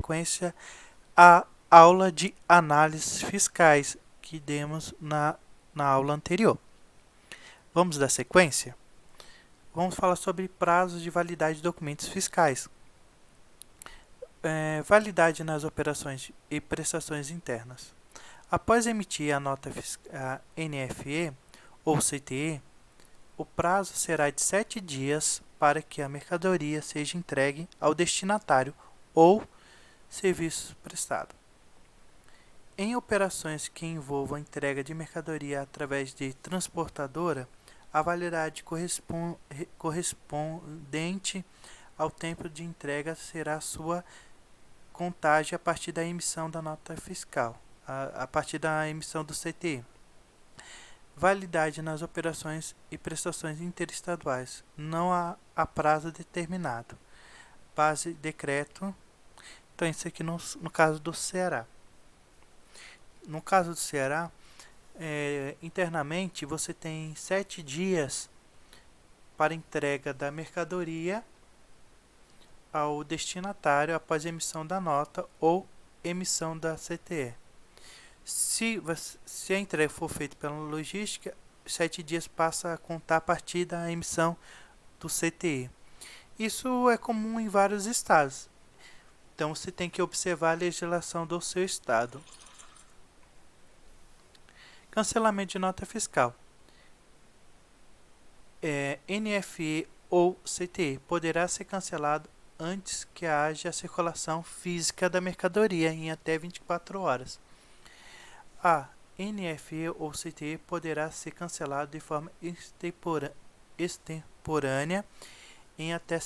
sequência à aula de análises fiscais que demos na aula anterior. Vamos dar sequência? Vamos falar sobre prazos de validade de documentos fiscais. Validade nas operações e prestações internas. Após emitir a nota a NFE ou CTE, o prazo será de 7 dias para que a mercadoria seja entregue ao destinatário ou serviço prestado. Em operações que envolvam a entrega de mercadoria através de transportadora, a validade correspondente ao tempo de entrega será sua contagem a partir da emissão da nota fiscal, a partir da emissão do CTE. Validade nas operações e prestações interestaduais, não há prazo determinado. Base decreto. Então, isso aqui no caso do Ceará. No caso do Ceará, internamente você tem 7 dias para entrega da mercadoria ao destinatário após a emissão da nota ou emissão da CTE. Se a entrega for feita pela logística, 7 dias passa a contar a partir da emissão do CTE. Isso é comum em vários estados. Então você tem que observar a legislação do seu estado. Cancelamento de nota fiscal. NFE ou CTE poderá ser cancelado antes que haja circulação física da mercadoria em até 24 horas. A NFE ou CTE poderá ser cancelado de forma extemporânea em até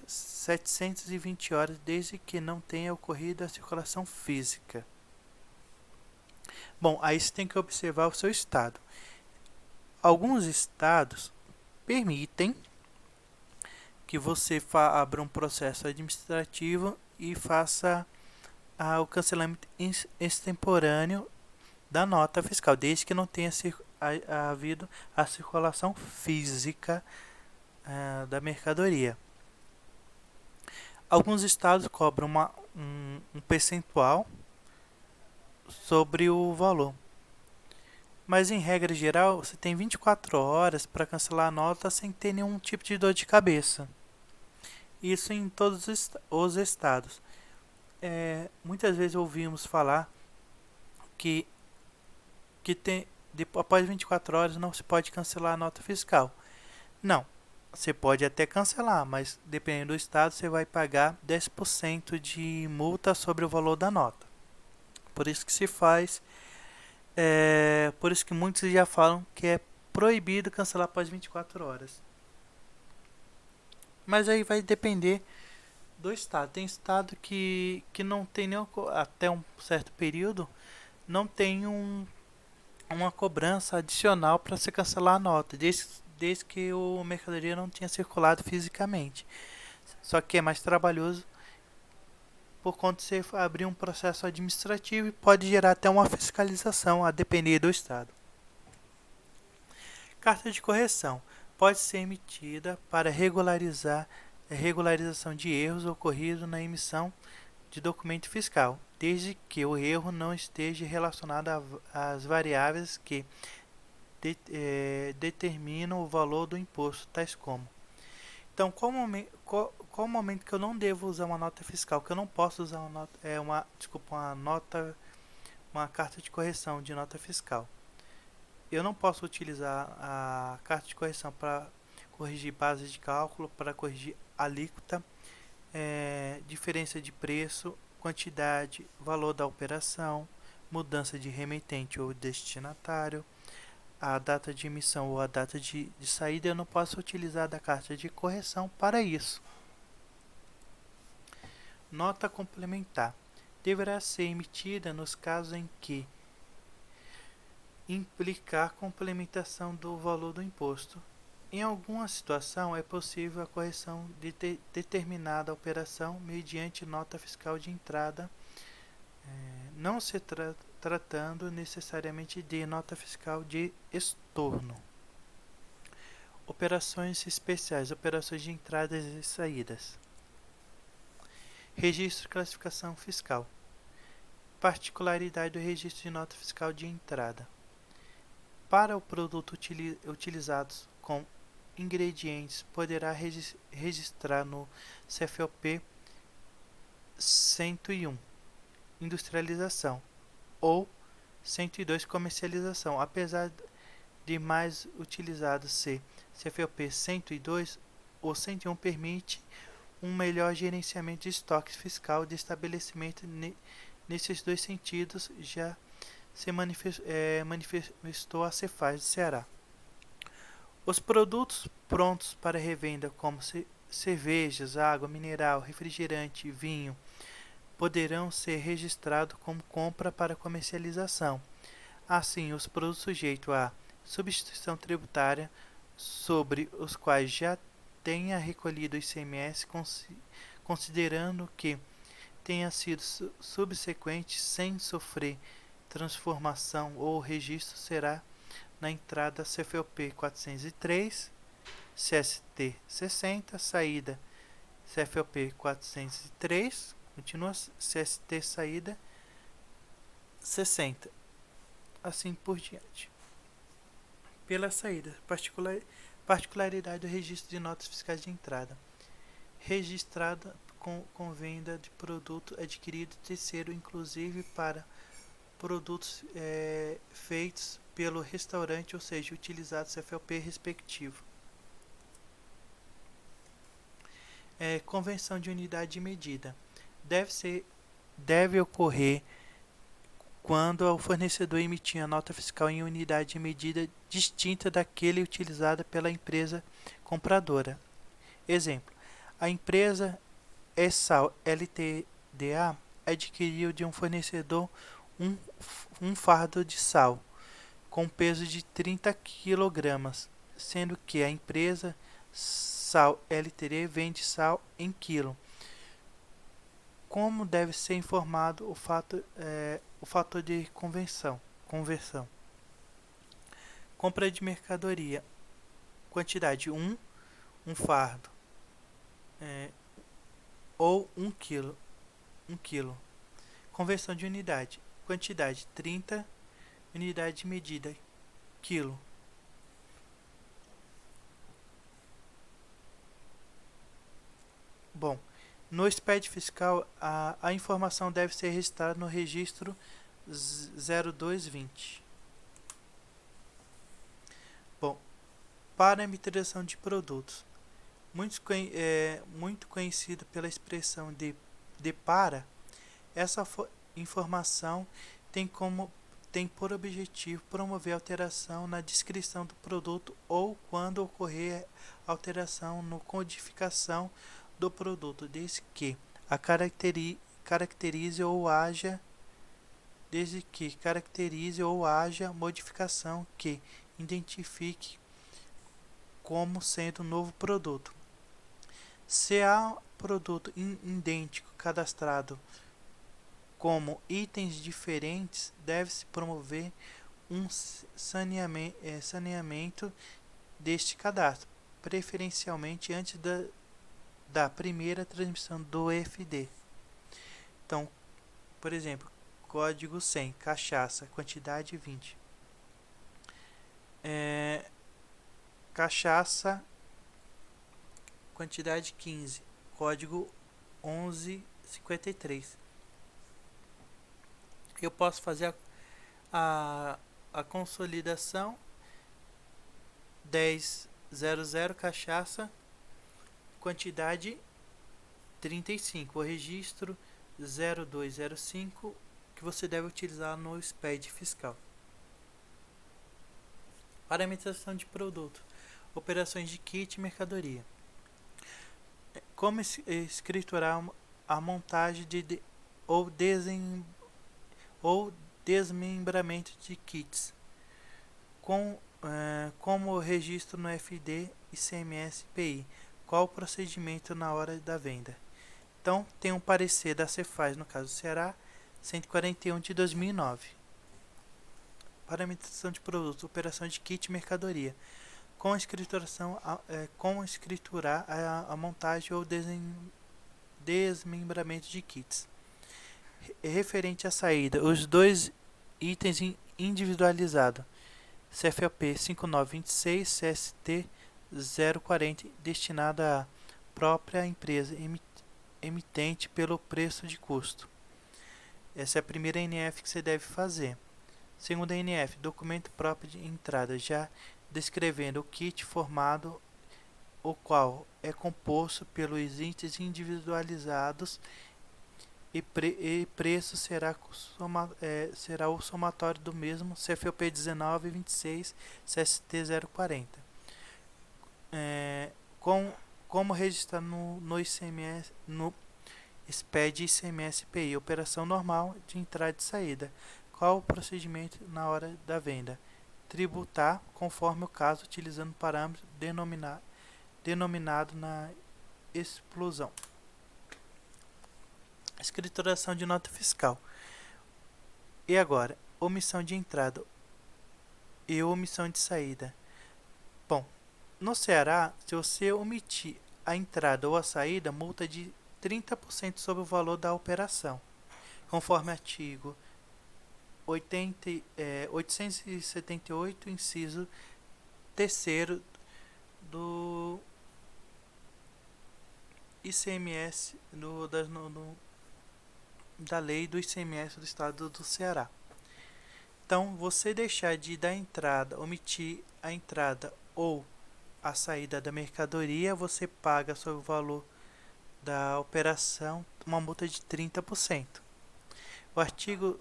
720 horas, desde que não tenha ocorrido a circulação física. Bom, aí você tem que observar o seu estado. Alguns estados permitem que você abra um processo administrativo e faça o cancelamento extemporâneo da nota fiscal, desde que não tenha havido a circulação física da mercadoria. Alguns estados cobram um percentual sobre o valor, mas em regra geral você tem 24 horas para cancelar a nota sem ter nenhum tipo de dor de cabeça. Isso em todos os estados. Muitas vezes ouvimos falar que após 24 horas não se pode cancelar a nota fiscal. Não, você pode até cancelar, mas dependendo do estado você vai pagar 10% de multa sobre o valor da nota. Por isso que se faz, por isso que muitos já falam que é proibido cancelar após 24 horas. Mas aí vai depender do estado. Tem estado que não tem nem, até um certo período, não tem uma cobrança adicional para se cancelar a nota, desde que o mercadoria não tinha circulado fisicamente. Só que é mais trabalhoso por conta de você abrir um processo administrativo e pode gerar até uma fiscalização, a depender do estado. Carta de correção pode ser emitida para regularização de erros ocorridos na emissão de documento fiscal, desde que o erro não esteja relacionado às variáveis que determinam o valor do imposto, tais como. Então, qual o momento que eu não devo usar uma nota fiscal, que eu não posso usar uma carta de correção de nota fiscal? Eu não posso utilizar a carta de correção para corrigir base de cálculo, para corrigir alíquota, diferença de preço, quantidade, valor da operação, mudança de remetente ou destinatário, a data de emissão ou a data de saída. Eu não posso utilizar da carta de correção para isso. Nota complementar deverá ser emitida nos casos em que implicar complementação do valor do imposto. Em alguma situação é possível a correção de determinada operação mediante nota fiscal de entrada, não se tratando necessariamente de nota fiscal de estorno. Operações especiais, operações de entradas e saídas. Registro de classificação fiscal. Particularidade do registro de nota fiscal de entrada. Para o produto utilizados com ingredientes, poderá registrar no CFOP 101, industrialização, ou 102, comercialização. Apesar de mais utilizado ser CFOP 102, o 101 permite um melhor gerenciamento de estoques fiscal de estabelecimento. Nesses dois sentidos, já se manifestou a Cefaz do Ceará. Os produtos prontos para revenda, como cervejas, água mineral, refrigerante, vinho, poderão ser registrados como compra para comercialização. Assim, os produtos sujeitos à substituição tributária, sobre os quais já tenha recolhido o ICMS, considerando que tenha sido subsequente sem sofrer transformação ou registro, será na entrada CFOP 403, CST 60, saída CFOP 403, continua CST saída 60, assim por diante. Pela saída, particularidade do registro de notas fiscais de entrada. Registrada com venda de produto adquirido de terceiro, inclusive para produtos feitos pelo restaurante, ou seja, utilizados CFOP respectivo. Convenção de unidade de medida. Deve ocorrer quando o fornecedor emitir a nota fiscal em unidade de medida distinta daquele utilizada pela empresa compradora. Exemplo: a empresa ESSAL LTDA adquiriu de um fornecedor um fardo de sal com peso de 30 kg, sendo que a empresa SAL LTD vende sal em quilo. Como deve ser informado o fator de conversão. Compra de mercadoria. Quantidade 1 fardo, ou 1 quilo. Conversão de unidade. Quantidade 30, unidade de medida quilo. Bom, no SPED fiscal, a informação deve ser registrada no registro 0220. Bom, parametrização de produtos. Muito conhecido pela expressão de para, essa informação tem por objetivo promover alteração na descrição do produto ou quando ocorrer alteração na codificação do produto, desde que caracterize ou haja modificação que identifique como sendo novo produto. Se há produto idêntico cadastrado como itens diferentes, deve-se promover um saneamento deste cadastro, preferencialmente antes da primeira transmissão do EFD. Então, por exemplo, código 100, cachaça, quantidade 20. Cachaça, quantidade 15, código 1153. Eu posso fazer a consolidação 1000 cachaça, quantidade 35, o registro 0205 que você deve utilizar no SPED fiscal. Parametrização de produto. Operações de kit e mercadoria. Como escriturar a montagem ou desmembramento de kits, como o registro no FD, ICMS e PI. Qual o procedimento na hora da venda? Então, tem um parecer da Cefaz, no caso do Ceará, 141 de 2009. Parametrização de produtos, operação de kit e mercadoria. Como escriturar a montagem ou desmembramento de kits. Referente à saída, os dois itens individualizados, CFOP 5926 CST 040, destinado à própria empresa emitente pelo preço de custo. Essa é a primeira NF que você deve fazer. Segunda NF, documento próprio de entrada, já descrevendo o kit formado, o qual é composto pelos itens individualizados e preço será o somatório do mesmo, CFOP 1926 CST 040. Como registrar no ICMS, no SPED ICMS-PI, operação normal de entrada e saída. Qual o procedimento na hora da venda? Tributar, conforme o caso, utilizando parâmetro denominado na exclusão. Escrituração de nota fiscal. E agora, omissão de entrada e omissão de saída. Bom, no Ceará, se você omitir a entrada ou a saída, multa de 30% sobre o valor da operação, conforme artigo 878, inciso 3º do ICMS, da lei do ICMS do estado do Ceará. Então, você deixar de dar entrada, omitir a entrada ou a saída da mercadoria, você paga sobre o valor da operação uma multa de 30%. O artigo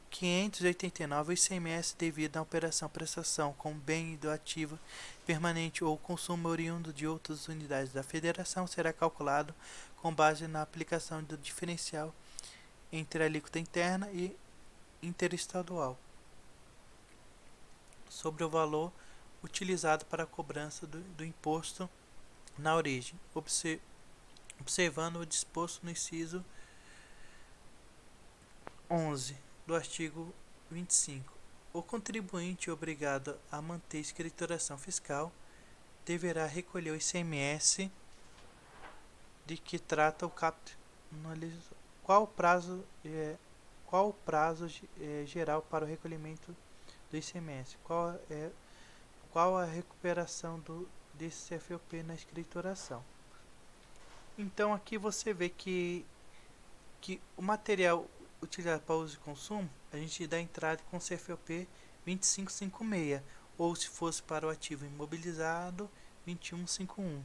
589, o ICMS devido à operação prestação com bem do ativo permanente ou consumo oriundo de outras unidades da federação será calculado com base na aplicação do diferencial entre a alíquota interna e interestadual sobre o valor utilizado para a cobrança do imposto na origem, observando o disposto no inciso 11 do artigo 25. O contribuinte obrigado a manter escrituração fiscal deverá recolher o ICMS de que trata o caput. Qual o prazo geral para o recolhimento do ICMS? Qual a recuperação desse CFOP na escrituração? Então aqui você vê que o material utilizado para uso e consumo, a gente dá entrada com CFOP 2556, ou se fosse para o ativo imobilizado, 2151.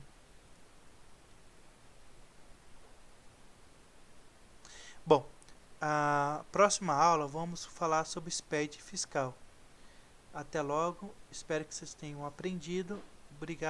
Bom, a próxima aula vamos falar sobre SPED fiscal. Até logo, espero que vocês tenham aprendido. Obrigado.